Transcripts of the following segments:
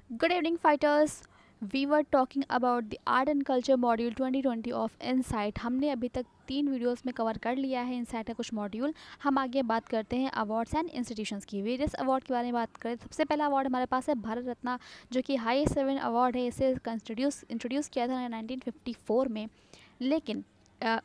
Good evening, fighters. We were talking about the Art and Culture Module 2020 of Insight. हमने अभी तक 3 videos में cover कर लिया है इनसाइट का कुछ मॉड्यूल। हम आगे बात करते हैं अवार्ड्स एंड इंस्टीट्यूशंस की। वेरियस अवार्ड के बारे में बात करें, सबसे पहला अवार्ड हमारे पास है भारत रत्न, जो कि हाईएस्ट सेवन अवार्ड है। इसे इंट्रोड्यूस किया था 1954 में, लेकिन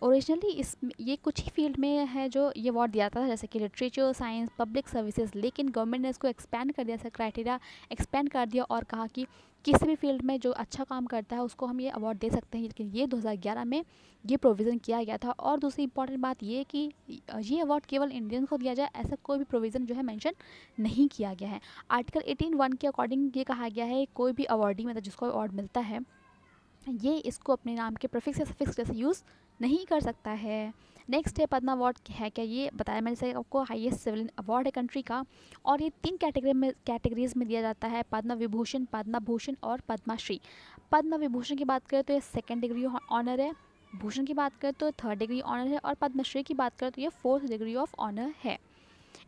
ओरिजिनली इस ये कुछ ही फील्ड में है जो ये अवार्ड दिया था, जैसे कि लिटरेचर, साइंस, पब्लिक सर्विसेज। लेकिन गवर्नमेंट ने इसको एक्सपेंड कर दिया, इसका क्राइटेरिया एक्सपेंड कर दिया और कहा कि किसी भी फील्ड में जो अच्छा काम करता है उसको हम ये अवार्ड दे सकते हैं। लेकिन ये 2011 में ये प्रोविज़न किया गया था। और दूसरी इंपॉर्टेंट बात ये कि ये अवार्ड केवल इंडियंस को दिया जाए, ऐसा कोई भी प्रोविज़न जो है मेंशन नहीं किया गया है। आर्टिकल 18(1) के अकॉर्डिंग ये कहा गया है कोई भी अवार्डी, मतलब जिसको अवार्ड मिलता है, ये इसको अपने नाम के प्रीफिक्स या सफिक्स जैसे यूज़ नहीं कर सकता है। नेक्स्ट है पद्मा अवार्ड है क्या, ये बताया मैंने जैसे आपको, हाईएस्ट सिविलियन अवार्ड है कंट्री का। और ये 3 कैटेगरीज में दिया जाता है, पद्मा विभूषण, पद्मा भूषण और पद्माश्री। पद्मा विभूषण की बात करें तो ये 2nd डिग्री ऑनर है, भूषण की बात करें तो 3rd डिग्री ऑनर है, और पद्मश्री की बात करें तो ये 4th डिग्री ऑफ ऑनर है।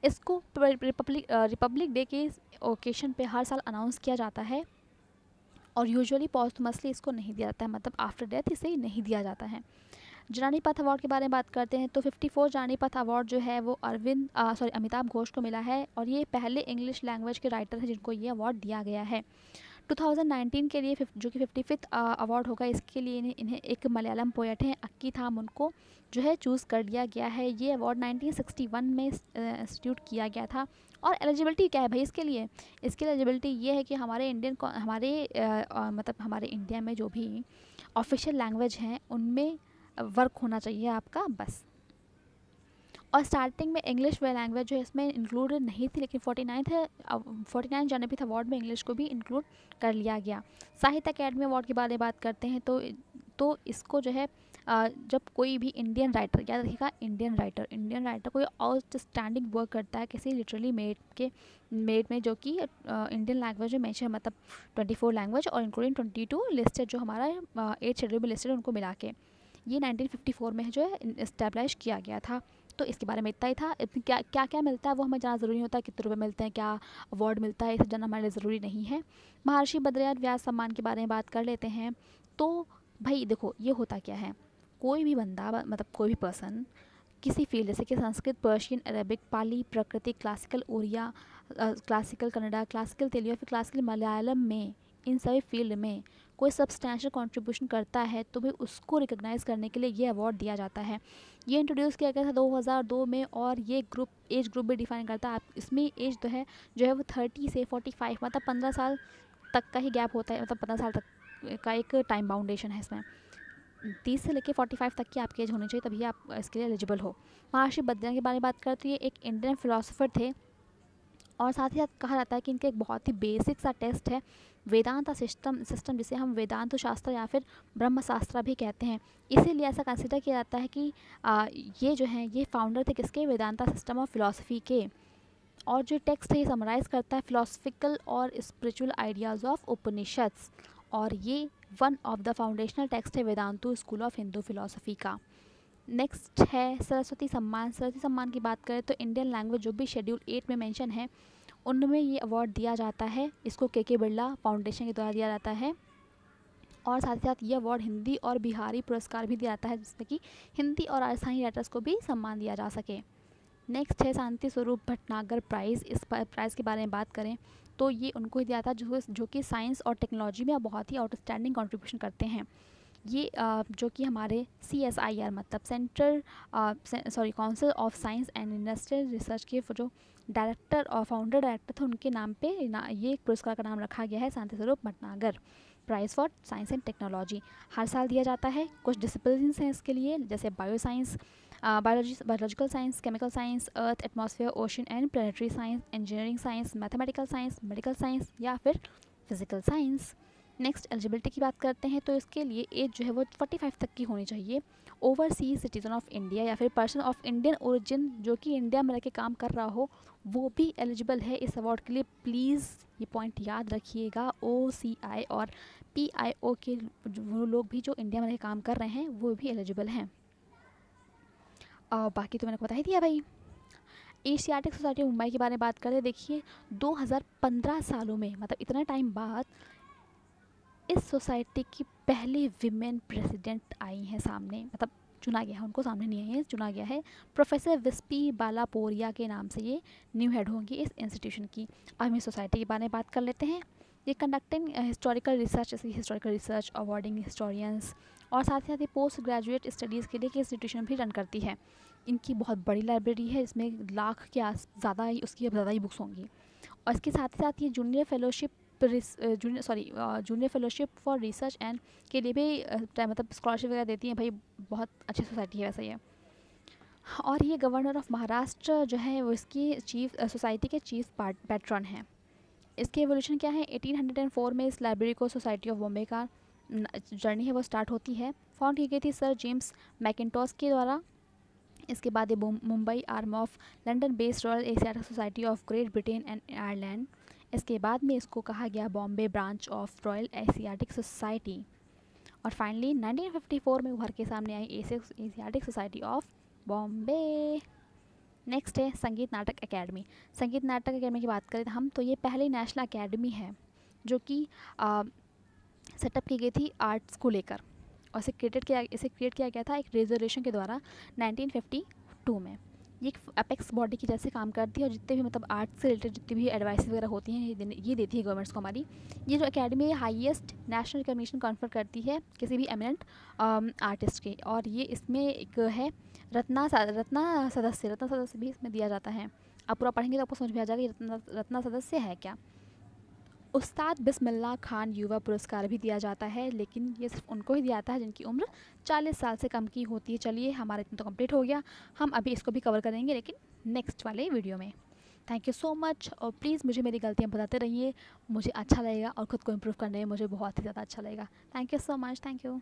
इसको रिपब्लिक डे के ओकेशन पे हर साल अनाउंस किया जाता है और यूजुअली पॉस्टमसली इसको नहीं दिया जाता है, मतलब आफ्टर डेथ इसे नहीं दिया जाता है। जनानी पथ अवार्ड के बारे में बात करते हैं तो 54 जनानी पथ अवार्ड जो है वो अमिताभ घोष को मिला है, और ये पहले इंग्लिश लैंग्वेज के राइटर हैं जिनको ये अवार्ड दिया गया है। 2019 के लिए जो कि 55th अवार्ड होगा, इसके लिए इन्हें एक मलयालम पोएट हैं अक्की थाम, उनको जो है चूज़ कर लिया गया है। ये अवार्ड 1961 में इंस्टीट्यूट किया गया था। और एलिजिबिलिटी क्या है भाई इसके लिए? इसकी एलिजिबिलिटी ये है कि हमारे मतलब हमारे इंडिया में जो भी ऑफिशियल लैंग्वेज हैं उनमें वर्क होना चाहिए आपका, बस। और स्टार्टिंग में इंग्लिश वे लैंग्वेज जो है इसमें इंक्लूड नहीं थी, लेकिन 49 ज्ञानपीठ अवार्ड में इंग्लिश को भी इंक्लूड कर लिया गया। साहित्य अकेडमी अवार्ड के बारे में बात करते हैं तो इसको जो है जब कोई भी इंडियन राइटर, याद रखिएगा इंडियन राइटर कोई आउटस्टैंडिंग वर्क करता है किसी लिटरली मेड में, जो कि इंडियन लैंग्वेज में मेंशन, मतलब 24 लैंग्वेज और इंक्लूडिंग 22 लिस्टेड, जो हमारा 8 शेड्यूल में लिस्टेड उनको मिला के, ये 1954 में जो है इस्टेब्लिश किया गया था। तो इसके बारे में इतना ही था। क्या क्या क्या मिलता है वो हमें जानना ज़रूरी होता है, कितने रुपए मिलते हैं, क्या अवार्ड मिलता है, इसे जानना हमारे लिए ज़रूरी नहीं है। महर्षि बद्रयाथ व्यास सम्मान के बारे में बात कर लेते हैं। तो भाई देखो, ये होता क्या है, कोई भी बंदा, मतलब कोई भी पर्सन किसी फील्ड, जैसे कि संस्कृत, पर्शियन, अरेबिक, पाली, प्राकृतिक, क्लासिकल ओरिया, क्लासिकल कन्नड़ा, क्लासिकल तेलुगु या फिर क्लासिकल मलयालम में, इन सभी फील्ड में कोई सब्सटैंशियल कंट्रीब्यूशन करता है तो भाई उसको रिकॉग्नाइज़ करने के लिए ये अवार्ड दिया जाता है। ये इंट्रोड्यूस किया गया था 2002 में, और ये एज ग्रुप भी डिफाइन करता है। आप इसमें एज जो है वो 30 से 45, मतलब 15 साल तक का ही गैप होता है, मतलब 15 साल तक का एक टाइम बाउंडेशन है इसमें। 30 से लेकर 45 तक की आपकी एज होनी चाहिए, तभी आप इसके लिए एलिजिबल हो। महर्षि बद्रयाथ के बारे में बात करें तो ये एक इंडियन फिलोसोफर थे, और साथ ही साथ कहा जाता है कि इनका एक बहुत ही बेसिक सा टेस्ट है वेदांत सिस्टम, जिसे हम वेदांत शास्त्र या फिर ब्रह्म शास्त्र भी कहते हैं। इसीलिए ऐसा कंसिडर किया जाता है कि ये जो हैं ये फाउंडर थे किसके, वेदांता सिस्टम ऑफ फिलोसफी के। और जो टेक्स्ट है ये समराइज़ करता है फिलोसफिकल और स्पिरिचुअल आइडियाज़ ऑफ उपनिषद्स, और ये one of the foundational text है Vedanta school of Hindu philosophy का। नेक्स्ट है सरस्वती सम्मान। सरस्वती सम्मान की बात करें तो इंडियन लैंग्वेज जो भी शेड्यूल 8 में मेंशन है उनमें ये अवार्ड दिया जाता है। इसको के बिरला फाउंडेशन के द्वारा दिया जाता है। और साथ ही साथ ये अवार्ड हिंदी और बिहारी पुरस्कार भी दिया जाता है, जिसमें कि हिंदी और राजस्थानी राइटर्स को भी सम्मान दिया जा सके। नेक्स्ट है शांति स्वरूप भटनागर प्राइज़। इस प्राइज़ के बारे में बात करें तो ये उनको ही दिया था जो कि साइंस और टेक्नोलॉजी में बहुत ही आउटस्टैंडिंग कंट्रीब्यूशन करते हैं। ये जो कि हमारे CSIR, मतलब council of science and industrial research के जो डायरेक्टर और फाउंडर डायरेक्टर थे उनके नाम पे ये पुरस्कार का नाम रखा गया है, Shanti Swarup Bhatnagar prize for science and technology. हर साल दिया जाता है। कुछ डिसिप्लिन्स हैं इसके लिए, जैसे bio science, biological science, chemical science, earth atmosphere ocean and planetary science, engineering science, mathematical science, medical science या फिर फिजिकल साइंस। नेक्स्ट एलिजिबिलिटी की बात करते हैं तो इसके लिए एज जो है वो 45 तक की होनी चाहिए। ओवरसीज सिटीजन ऑफ इंडिया या फिर पर्सन ऑफ इंडियन ओरिजिन जो कि इंडिया में रह के काम कर रहा हो, वो भी एलिजिबल है इस अवार्ड के लिए। प्लीज़ ये पॉइंट याद रखिएगा, OCI और PIO के वो लोग भी जो इंडिया में रह के काम कर रहे हैं वो भी एलिजिबल हैं। और बाकी तो मैंने बता ही दिया भाई। एशियाटिक सोसाइटी मुंबई के बारे में बात करें, देखिए 2015 सालों में, मतलब इतना टाइम बाद इस सोसाइटी की पहली विमेन प्रेसिडेंट आई हैं सामने, मतलब चुना गया है, उनको सामने नहीं आई है, चुना गया है। प्रोफेसर विस्पी बालापोरिया के नाम से ये न्यू हेड होंगी इस इंस्टीट्यूशन की। अब हम इस सोसाइटी के बारे में बात कर लेते हैं। ये कंडक्टिंग हिस्टोरिकल रिसर्च, जैसे हिस्टोरिकल रिसर्च, अवार्डिंग हिस्टोरियंस और साथ ही साथ ये पोस्ट ग्रेजुएट स्टडीज़ के लिए एक इंस्टीट्यूशन भी रन करती है। इनकी बहुत बड़ी लाइब्रेरी है, इसमें लाख के आस ज़्यादा ही, उसकी ज़्यादा ही बुक्स होंगी। और इसके साथ ही साथ ये junior fellowship for research and के लिए भी मतलब स्कॉलरशिप वगैरह देती हैं। भाई बहुत अच्छी सोसाइटी है वैसे ये। और ये गवर्नर ऑफ महाराष्ट्र जो है वो इसकी चीफ सोसाइटी के चीफ पैट्रन हैं। इसकी एवोल्यूशन क्या है, 1804 में इस लाइब्रेरी को सोसाइटी ऑफ बॉम्बे का जर्नी है वो स्टार्ट होती है। फाउंड की गई थी सर जेम्स मैकिन्टॉश के द्वारा। इसके बाद ये Mumbai arm of London based Royal Asiatic Society of Great Britain and Ireland. इसके बाद में इसको कहा गया Bombay branch of Royal Asiatic Society. और फाइनली 1954 में उभर के सामने आई Asiatic Society of Bombay. Next है संगीत नाटक अकेडमी। संगीत नाटक अकेडमी की बात करें हम तो ये पहली नेशनल अकेडमी है जो कि सेटअप की गई थी आर्ट्स को लेकर, और इसे क्रिएट किया गया था एक रिजर्वेशन के द्वारा 1952 में। ये एक अपेक्स बॉडी की जैसे काम करती है और जितने भी मतलब आर्ट्स से रिलेटेड जितनी भी एडवाइस वगैरह होती हैं ये देती है गवर्नमेंट्स को हमारी। ये जो अकेडमी है हाईएस्ट नेशनल रिकॉग्निशन कॉन्फर करती है किसी भी एमिनेंट आर्टिस्ट के। और ये इसमें एक है रत्ना सदस्य भी इसमें दिया जाता है। आप पूरा पढ़ेंगे तो आपको समझ में आ जाएगा रत्ना सदस्य है क्या। उस्ताद बिस्मिल्लाह खान युवा पुरस्कार भी दिया जाता है, लेकिन ये सिर्फ उनको ही दिया जाता है जिनकी उम्र 40 साल से कम की होती है। चलिए हमारा इतना तो कंप्लीट हो गया, हम अभी इसको भी कवर करेंगे लेकिन नेक्स्ट वाले वीडियो में। थैंक यू सो मच, और प्लीज़ मुझे मेरी गलतियाँ बताते रहिए, मुझे अच्छा लगेगा और ख़ुद को इम्प्रूव करने में मुझे बहुत ही ज़्यादा अच्छा लगेगा। Thank you so much, thank you.